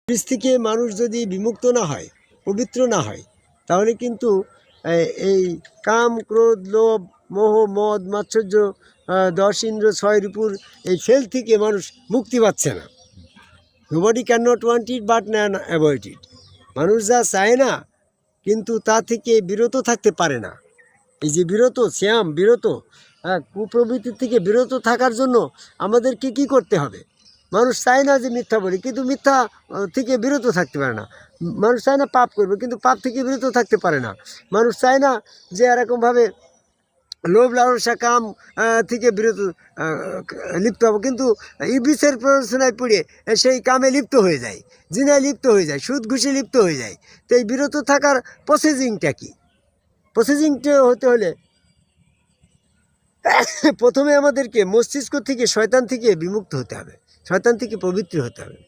বীজ থেকে মানুষ যদি বিমুক্ত না হয়, পবিত্র না হয়, তাহলে কিন্তু এই কাম, ক্রোধ, লোভ, মোহ, মদ, মাৎসর্য, 10 ইন্দ্র 6 রিপুর এই ফেল থেকে মানুষ মুক্তি পাচ্ছে না। Nobody can not want it but NAND avoid ইট। মানুষ যা চায় না কিন্তু তা থেকে বিরত থাকতে পারে না। এই যে বিরত, বিরত, কুপ্রবৃত্তির থেকে বিরত থাকার জন্য আমাদেরকে কি করতে হবে? মানুষ চায় না যে মিথ্যা বলি, কিন্তু মিথ্যা থেকে বিরত থাকতে পারে না। মানুষ চায় না পাপ করবে, কিন্তু পাপ থেকে বিরত থাকতে পারে না। মানুষ চায় না যে এরকমভাবে লোভ, লালসা, কাম থেকে বিরত লিপ্ত হবো, কিন্তু ইবলিসের প্ররোচনায় পড়ে সেই কামে লিপ্ত হয়ে যায়, জিনায় লিপ্ত হয়ে যায়, সুদ ঘুষে লিপ্ত হয়ে যায়। তো এই বিরত থাকার প্রসেসিংটা কি? প্রসেসিংটা হতে হলে প্রথমে আমাদেরকে মস্তিষ্ক থেকে, শয়তান থেকে বিমুক্ত হতে হবে, শয়তান থেকে পবিত্র হতে হবে।